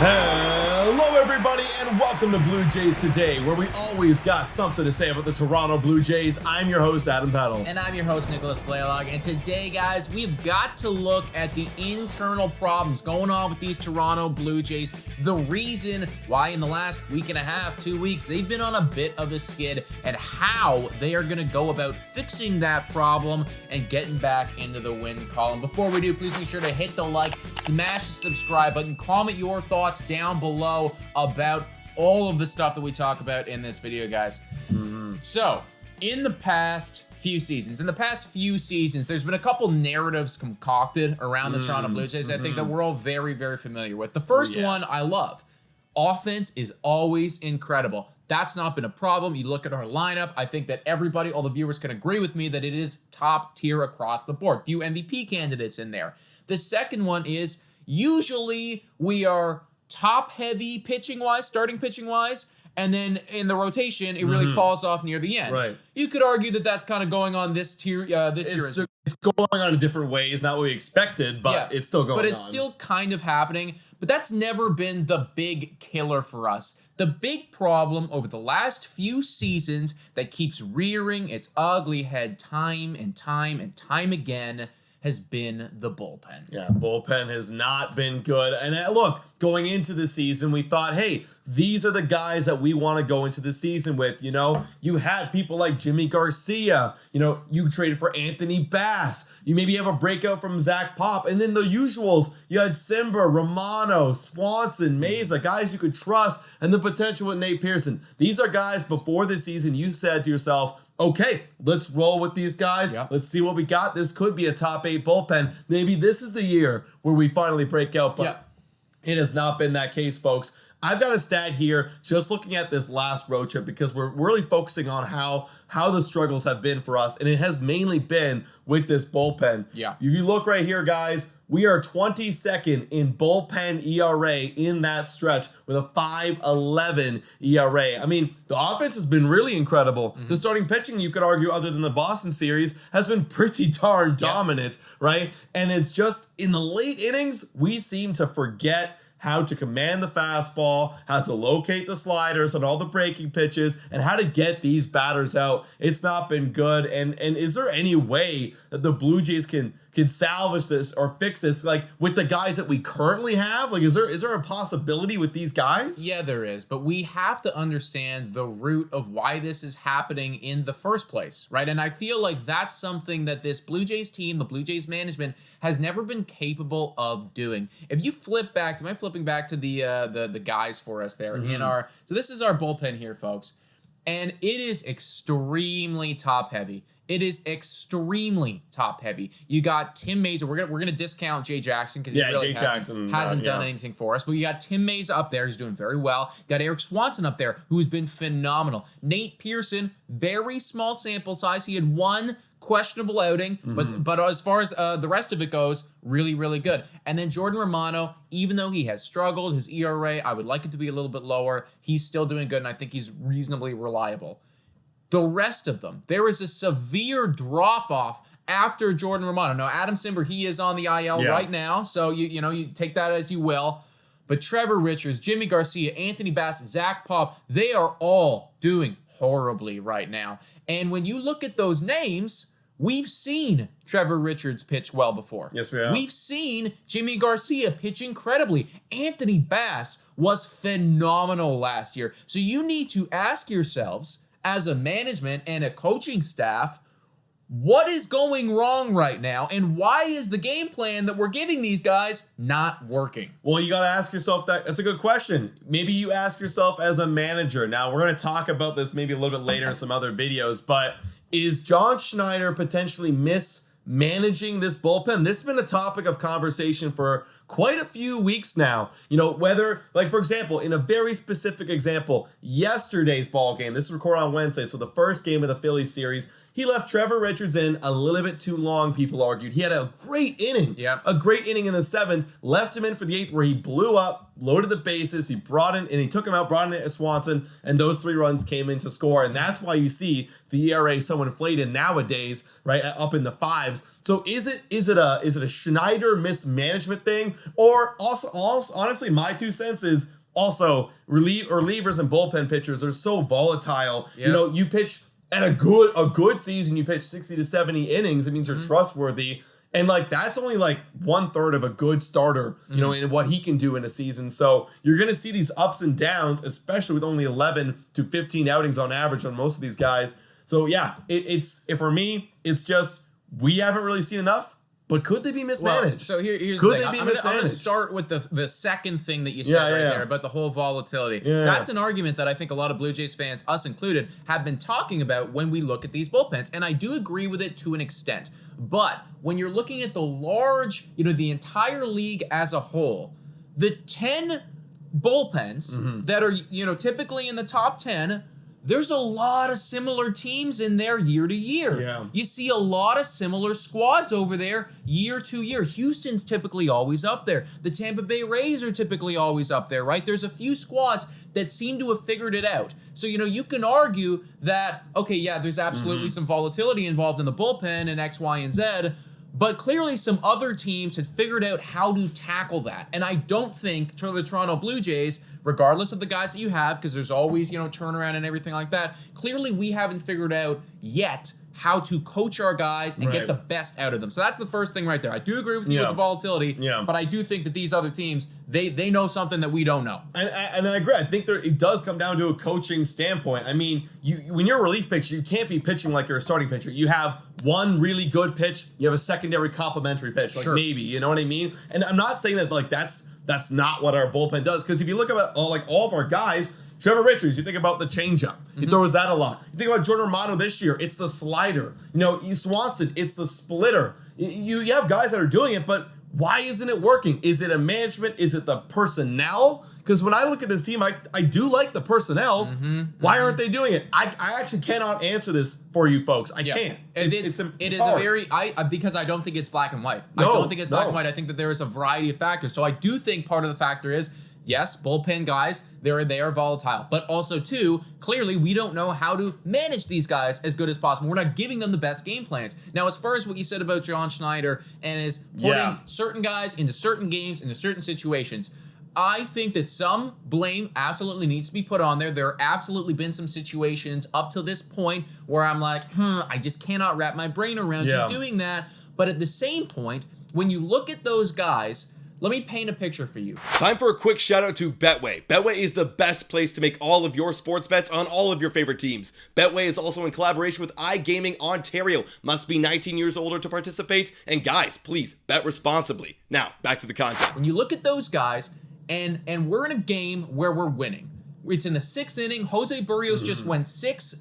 Hello everybody and welcome to Blue Jays Today, where we always got something to say about the Toronto Blue Jays. I'm your host, Adam Peddle. And I'm your host, Nicholas Blaylock. And today, guys, we've got to look at the internal problems going on with these Toronto Blue Jays. The reason why in the last week and a half, 2 weeks, they've been on a bit of a skid, and how they are going to go about fixing that problem and getting back into the win column. Before we do, please make sure to hit the like, smash the subscribe button, comment your thoughts down below about all of the stuff that we talk about in this video, guys. So, in the past few seasons, there's been a couple narratives concocted around the Toronto Blue Jays I think that we're all very, very familiar with. The first one I love. Offense is always incredible. That's not been a problem. You look at our lineup, I think that everybody, all the viewers can agree with me that it is top tier across the board. Few MVP candidates in there. The second one is usually we are top heavy pitching wise, starting pitching wise, and then in the rotation it really falls off near the end. Right. You could argue that that's kind of going on this year. It's going on in different ways, not what we expected, but it's still going on. But it's still kind of happening. But that's never been the big killer for us. The big problem over the last few seasons that keeps rearing its ugly head time and time again has been the bullpen. Yeah, bullpen has not been good. And look, going into the season, we thought, hey, these are the guys that we want to go into the season with. You know, you had people like Jimmy Garcia. You know, you traded for Anthony Bass. You maybe have a breakout from Zach Pop. And then the usuals, you had Simber, Romano, Swanson, Mesa, guys you could trust, and the potential with Nate Pearson. These are guys before the season you said to yourself, okay, let's roll with these guys. Yep. Let's see what we got. This could be a top 8 bullpen. Maybe this is the year where we finally break out, but it has not been that case, folks. I've got a stat here just looking at this last road trip because we're really focusing on how the struggles have been for us, and it has mainly been with this bullpen. Yeah. If you look right here, guys, we are 22nd in bullpen ERA in that stretch with a 5.11 ERA. I mean, the offense has been really incredible. The starting pitching, you could argue, other than the Boston series, has been pretty darn dominant, right? And it's just in the late innings, we seem to forget how to command the fastball, how to locate the sliders on all the breaking pitches, and how to get these batters out. It's not been good. And is there any way that the Blue Jays can salvage this or fix this, like with the guys that we currently have? Like, is there a possibility with these guys? Yeah, there is, but we have to understand the root of why this is happening in the first place, right? And I feel like that's something that this Blue Jays team, the Blue Jays management, has never been capable of doing. If you flip back, am I flipping back to the guys for us there in our? So this is our bullpen here, folks, and it is extremely top heavy. It is extremely top heavy. You got Tim Mesa. We're gonna discount Jay Jackson because he really hasn't done anything for us. But you got Tim Mesa up there, who's doing very well. You got Eric Swanson up there, who's been phenomenal. Nate Pearson, very small sample size. He had one questionable outing, but as far as the rest of it goes, really, really good. And then Jordan Romano, even though he has struggled, his ERA, I would like it to be a little bit lower. He's still doing good, and I think he's reasonably reliable. The rest of them, there is a severe drop-off after Jordan Romano. Now, Adam Simber, he is on the IL right now, so you take that as you will. But Trevor Richards, Jimmy Garcia, Anthony Bass, Zach Pop, they are all doing horribly right now. And when you look at those names, we've seen Trevor Richards pitch well before. Yes, we have. We've seen Jimmy Garcia pitch incredibly. Anthony Bass was phenomenal last year. So you need to ask yourselves, as a management and a coaching staff, what is going wrong right now, and why is the game plan that we're giving these guys not working? Well, you got to ask yourself that. That's a good question. Maybe you ask yourself as a manager. Now, we're going to talk about this maybe a little bit later in some other videos, but is John Schneider potentially mismanaging this bullpen? This has been a topic of conversation for quite a few weeks now. You know, whether, like, for example, in a very specific example, yesterday's ball game, this is recorded on Wednesday, so the first game of the Phillies series, he left Trevor Richards in a little bit too long, people argued. He had a great inning. Yeah. A great inning in the 7th, left him in for the 8th where he blew up, loaded the bases, he brought in, and he took him out, brought in Swanson, and those 3 runs came in to score. And that's why you see the ERA so inflated nowadays, right, up in the 5s. So is it a Schneider mismanagement thing? Or also honestly, my 2 cents is also relievers and bullpen pitchers are so volatile. Yep. You know, you pitch at a good season, you pitch 60 to 70 innings. It means you're trustworthy. And like that's only like 1/3 of a good starter, you know, in what he can do in a season. So you're gonna see these ups and downs, especially with only 11 to 15 outings on average on most of these guys. So yeah, for me, it's just we haven't really seen enough. But could they be mismanaged? Well, so here's could the thing. They be I'm mismanaged? going to start with the second thing that you said there about the whole volatility. Yeah. That's an argument that I think a lot of Blue Jays fans, us included, have been talking about when we look at these bullpens. And I do agree with it to an extent. But when you're looking at the large, the entire league as a whole, the 10 bullpens that are, typically in the top 10, there's a lot of similar teams in there year to year. Yeah. You see a lot of similar squads over there year to year. Houston's typically always up there. The Tampa Bay Rays are typically always up there, right? There's a few squads that seem to have figured it out. So, you can argue that, okay, yeah, there's absolutely some volatility involved in the bullpen and X, Y, and Z, but clearly some other teams had figured out how to tackle that. And I don't think the Toronto Blue Jays, regardless of the guys that you have, because there's always, turnaround and everything like that, clearly we haven't figured out yet how to coach our guys and get the best out of them. So that's the first thing right there. I do agree with you with the volatility, but I do think that these other teams, they know something that we don't know. And I agree. I think it does come down to a coaching standpoint. I mean, when you're a relief pitcher, you can't be pitching like you're a starting pitcher. You have one really good pitch, you have a secondary complimentary pitch, maybe, you know what I mean? And I'm not saying that that's not what our bullpen does, because if you look at all of our guys, Trevor Richards, you think about the changeup. He throws that a lot. You think about Jordan Romano this year, it's the slider. Swanson, it's the splitter. You have guys that are doing it, but why isn't it working? Is it a management? Is it the personnel? Because when I look at this team, I do like the personnel. Why aren't they doing it? I actually cannot answer this for you folks. I can't. It is hard. a very because I don't think it's black and white. No, I don't think it's black and white. I think that there is a variety of factors. So I do think part of the factor is, yes, bullpen guys, they are volatile. But also, too, clearly we don't know how to manage these guys as good as possible. We're not giving them the best game plans. Now, as far as what you said about John Schneider and is putting certain guys into certain games, into certain situations, I think that some blame absolutely needs to be put on there. There have absolutely been some situations up to this point where I'm like, I just cannot wrap my brain around you doing that. But at the same point, when you look at those guys, let me paint a picture for you. Time for a quick shout out to Betway. Betway is the best place to make all of your sports bets on all of your favorite teams. Betway is also in collaboration with iGaming Ontario. Must be 19 years older to participate. And guys, please bet responsibly. Now, back to the content. When you look at those guys, and we're in a game where we're winning. It's in the 6th inning. Jose Barrios just went six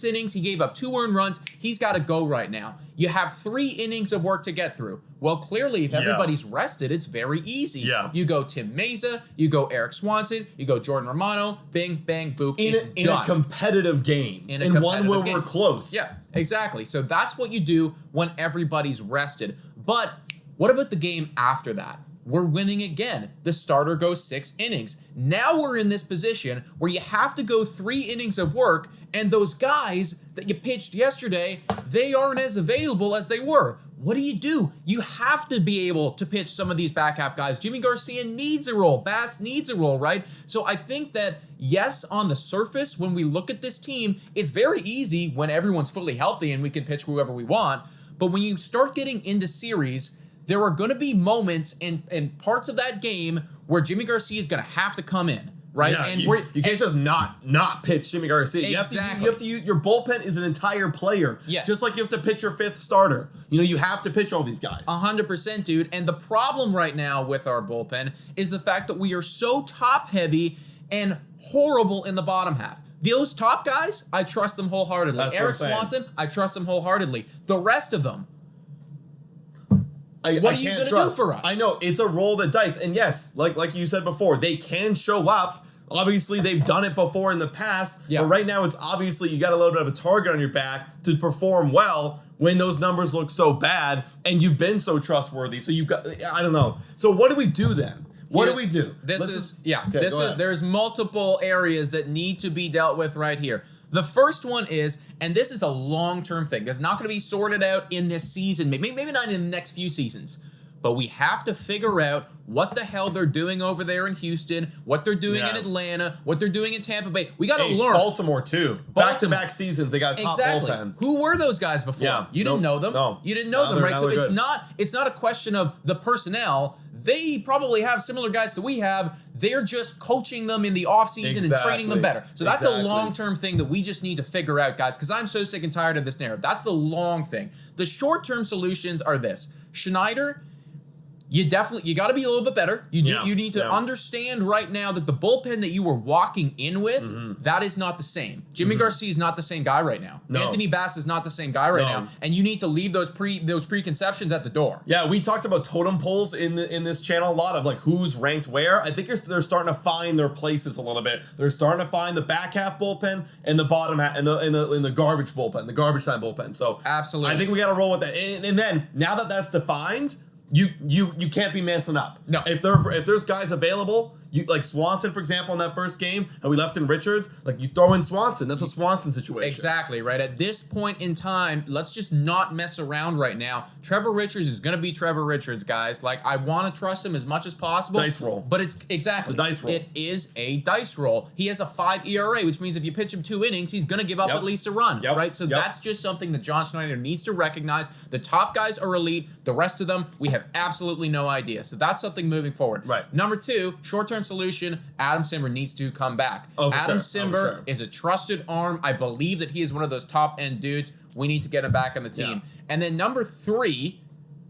innings. He gave up 2 earned runs. He's got to go right now. You have 3 innings of work to get through. Well, clearly, if everybody's rested, it's very easy. Yeah. You go Tim Meza, you go Eric Swanson, you go Jordan Romano, bing, bang, boop, in a competitive game. In one where we're close. Yeah, exactly. So that's what you do when everybody's rested. But what about the game after that? We're winning again. The starter goes 6 innings. Now we're in this position where you have to go 3 innings of work, and those guys that you pitched yesterday, they aren't as available as they were. What do? You have to be able to pitch some of these back half guys. Jimmy Garcia needs a role. Bats needs a role, right? So I think that, yes, on the surface, when we look at this team, it's very easy when everyone's fully healthy and we can pitch whoever we want. But when you start getting into series, there are going to be moments and parts of that game where Jimmy Garcia is going to have to come in, right? Yeah, and you can't just not pitch Jimmy Garcia. Exactly. You have to your bullpen is an entire player. Yes. Just like you have to pitch your 5th starter. You have to pitch all these guys. 100%, dude. And the problem right now with our bullpen is the fact that we are so top heavy and horrible in the bottom half. Those top guys, I trust them wholeheartedly. That's Eric what I'm saying. Swanson, I trust them wholeheartedly. The rest of them, What are you going to do for us? I know it's a roll of the dice, and yes, like you said before, they can show up, Obviously, they've done it before in the past, Yeah. but right now it's obviously you got a little bit of a target on your back to perform well when those numbers look so bad and you've been so trustworthy. So you've got, I don't know. So what do we do then? What do we do? There's multiple areas that need to be dealt with right here. The first one is, and this is a long-term thing, that's not going to be sorted out in this season, maybe not in the next few seasons, but we have to figure out what the hell they're doing over there in Houston, what they're doing in Atlanta, what they're doing in Tampa Bay. We got to learn. Baltimore too. Back-to-back seasons, they got a top bullpen. Who were those guys before? Yeah. You didn't know them. No. You didn't know them, right? So good. it's not a question of the personnel. They probably have similar guys that we have. They're just coaching them in the offseason and training them better. So that's a long-term thing that we just need to figure out, guys, because I'm so sick and tired of this narrative. That's the long thing. The short-term solutions are this. Schneider, you got to be a little bit better. You need to understand right now that the bullpen that you were walking in with, that is not the same. Jimmy Garcia is not the same guy right now. No. Anthony Bass is not the same guy right now, and you need to leave those preconceptions at the door. Yeah, we talked about totem poles in this channel a lot of like who's ranked where. I think they're starting to find their places a little bit. They're starting to find the back half bullpen and the bottom half and the garbage bullpen, the garbage time bullpen. So absolutely, I think we got to roll with that. And then now that that's defined, you can't be messing up. No. If there's guys available, you like Swanson, for example, in that first game, and we left in Richards, like you throw in Swanson. That's a Swanson situation. Exactly, right? At this point in time, let's just not mess around right now. Trevor Richards is going to be Trevor Richards, guys. Like, I want to trust him as much as possible. Dice roll. But it's It's a dice roll. It is a dice roll. He has a 5 ERA, which means if you pitch him 2 innings, he's going to give up at least a run, right? So that's just something that John Schneider needs to recognize. The top guys are elite. The rest of them, we have absolutely no idea. So that's something moving forward. Right. Number 2, short-term solution, Adam Simber needs to come back. Adam Simber is a trusted arm. I believe that he is one of those top-end dudes. We need to get him back on the team. Yeah. And then number 3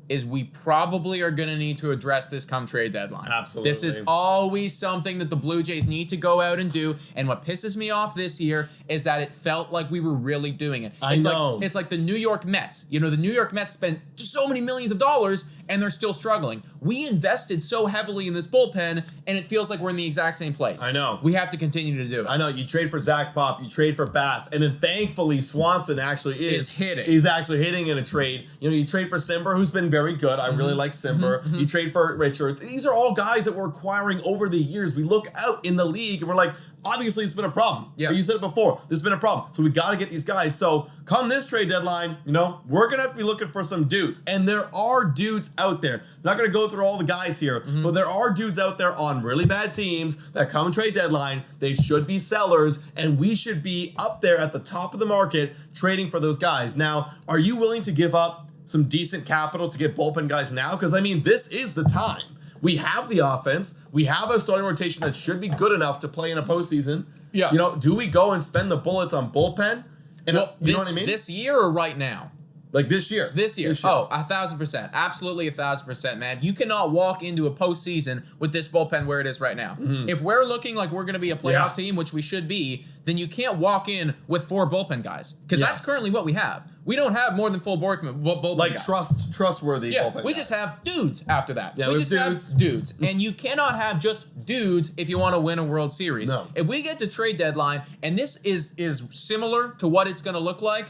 is we probably are going to need to address this come trade deadline. Absolutely. This is always something that the Blue Jays need to go out and do. And what pisses me off this year is that it felt like we were really doing it. I know. It's like the New York Mets. You know, the New York Mets spent just so many millions of dollars and they're still struggling. We invested so heavily in this bullpen and it feels like we're in the exact same place. I know. We have to continue to do it. I know. You trade for Zach Pop, you trade for Bass, and then thankfully Swanson actually is hitting. He's actually hitting in a trade. You know, you trade for Simber, who's been very good. I really like Simber. You trade for Richards. These are all guys that we're acquiring over the years. We look out in the league and we're like, obviously it's been a problem. Yeah. You said it before. There's been a problem. So we got to get these guys. So come this trade deadline, you know, we're going to have to be looking for some dudes. And there are dudes out there. I'm not going to go through all the guys here, but there are dudes out there on really bad teams that come trade deadline. They should be sellers, and we should be up there at the top of the market trading for those guys. Now, are you willing to give up some decent capital to get bullpen guys now? Because, I mean, this is the time. We have the offense. We have a starting rotation that should be good enough to play in a postseason. Yeah. You know, do we go and spend the bullets on bullpen? And you know what I mean? This year or right now? Like this year. This year. Oh, 1,000%. Absolutely 1,000%, man. You cannot walk into a postseason with this bullpen where it is right now. If we're looking like we're going to be a playoff team, which we should be, then you can't walk in with 4 bullpen guys. Because that's currently what we have. We don't have more than full bullpen like guys. Trustworthy bullpen we guys. just have dudes after that. Yeah, we we just have have dudes. And you cannot have just dudes if you want to win a World Series. No. If we get to trade deadline, and this is similar to what it's going to look like,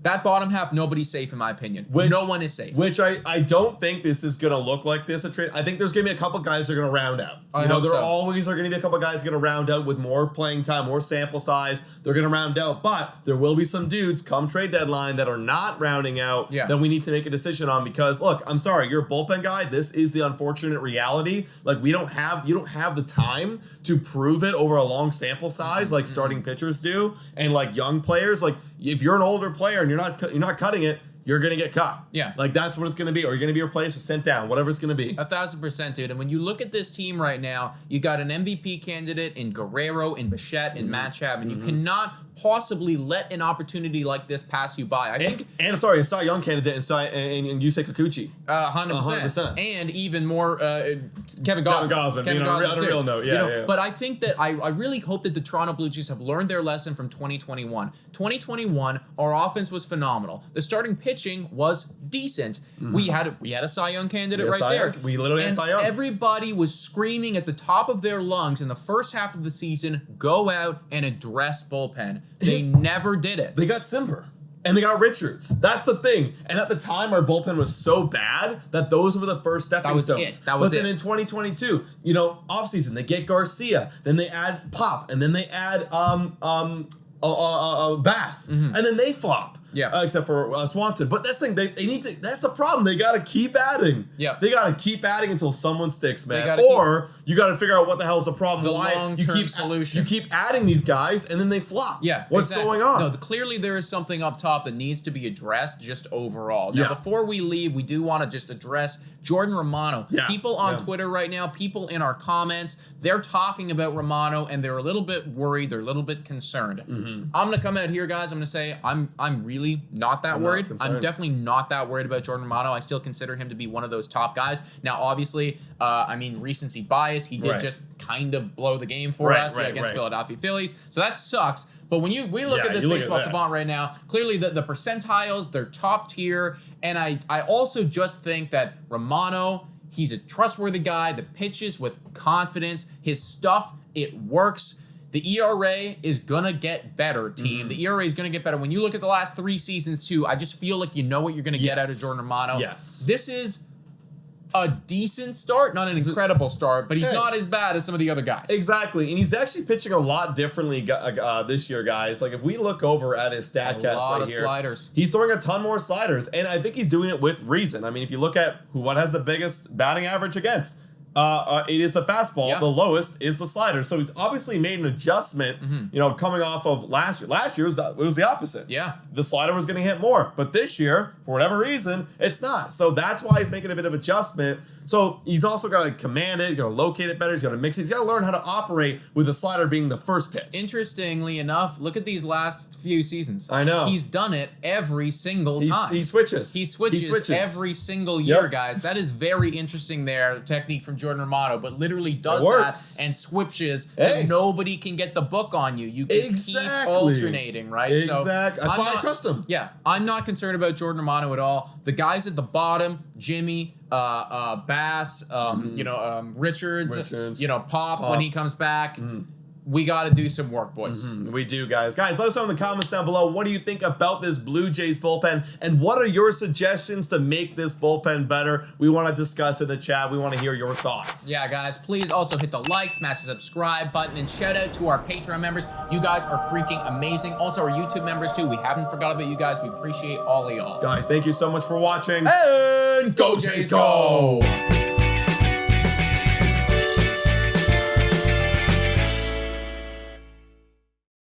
that bottom half, nobody's safe in my opinion. No one is safe. Which I don't think this is going to look like this a trade. I think there's going to be a couple guys that are going to round out. I hope there so. always are going to be a couple guys going to round out with more playing time, more sample size. They're going to round out, but there will be some dudes come trade deadline that are not rounding out that we need to make a decision on because look, I'm sorry, you're a bullpen guy. This is the unfortunate reality. Like you don't have the time to prove it over a long sample size like starting pitchers do and like young players. Like if you're an older player and you're not cutting it, you're going to get cut. Yeah. Like, that's what it's going to be. Or you're going to be replaced or sent down, whatever it's going to be. 1,000%, dude. And when you look at this team right now, you got an MVP candidate in Guerrero, in Bichette, in Matt Chapman. You cannot possibly let an opportunity like this pass you by? I think, and sorry, a Cy Young candidate and Yusei Kikuchi. 100%. And even more, Kevin Gausman. On a real note, yeah. But I think that I really hope that the Toronto Blue Jays have learned their lesson from 2021. 2021, our offense was phenomenal. The starting pitching was decent. We had a Cy Young candidate right there. We literally had Cy Young. Everybody was screaming at the top of their lungs in the first half of the season, go out and address bullpen. They never did it. They got Simber. And they got Richards. That's the thing. And at the time, our bullpen was so bad that those were the first stepping stones. But then in 2022, offseason, they get Garcia. Then they add Pop. And then they add Bass. And then they flop. Yeah. Except for Swanson. But that's the thing. They need to. That's the problem. They got to keep adding. Yeah. They got to keep adding until someone sticks, man. Or you got to figure out what the hell is the problem. The Why long-term solution. You keep adding these guys and then they flop. Yeah. What's going on? No, clearly there is something up top that needs to be addressed just overall. Now, before we leave, we do want to just address Jordan Romano. Yeah. People on Twitter right now, people in our comments, they're talking about Romano and they're a little bit worried. They're a little bit concerned. I'm going to come out here, guys. I'm going to say I'm really not that worried. I'm definitely not that worried about Jordan Romano. I still consider him to be one of those top guys. Now, obviously, recency bias. He did just kind of blow the game for us against Philadelphia Phillies. So that sucks. But when we look at this baseball savant right now, clearly the percentiles, they're top tier. And I also just think that Romano, he's a trustworthy guy that pitches with confidence. His stuff, it works. The ERA is going to get better, team. The ERA is going to get better. When you look at the last 3 seasons, too, I just feel like you know what you're going to get out of Jordan Romano. This is a decent start, not an incredible start, but he's not as bad as some of the other guys. Exactly, and he's actually pitching a lot differently this year, guys. Like, if we look over at his StatCast right here, sliders. He's throwing a ton more sliders, and I think he's doing it with reason. I mean, if you look at what has the biggest batting average against, it is the fastball. The lowest is the slider. So he's obviously made an adjustment, coming off of last year. Last year, it was the opposite. Yeah. The slider was going to hit more. But this year, for whatever reason, it's not. So that's why he's making a bit of adjustment. So he's also got to command it. He's got to locate it better. He's got to mix it. He's got to learn how to operate with the slider being the first pitch. Interestingly enough, look at these last few seasons. I know. He's done it every single time. He switches. He switches every single year, guys. That is very interesting there, technique from Jordan Romano, but literally does that and switches so nobody can get the book on you. You just keep alternating, right? Exactly. That's why I trust him. Yeah. I'm not concerned about Jordan Romano at all. The guys at the bottom, Jimmy, Bass, Richards, Pop when he comes back. We got to do some work, boys. We do, guys. Guys, let us know in the comments down below. What do you think about this Blue Jays bullpen? And what are your suggestions to make this bullpen better? We want to discuss in the chat. We want to hear your thoughts. Yeah, guys. Please also hit the like, smash the subscribe button, and shout out to our Patreon members. You guys are freaking amazing. Also, our YouTube members, too. We haven't forgot about you guys. We appreciate all of y'all. Guys, thank you so much for watching. And go Jays, go!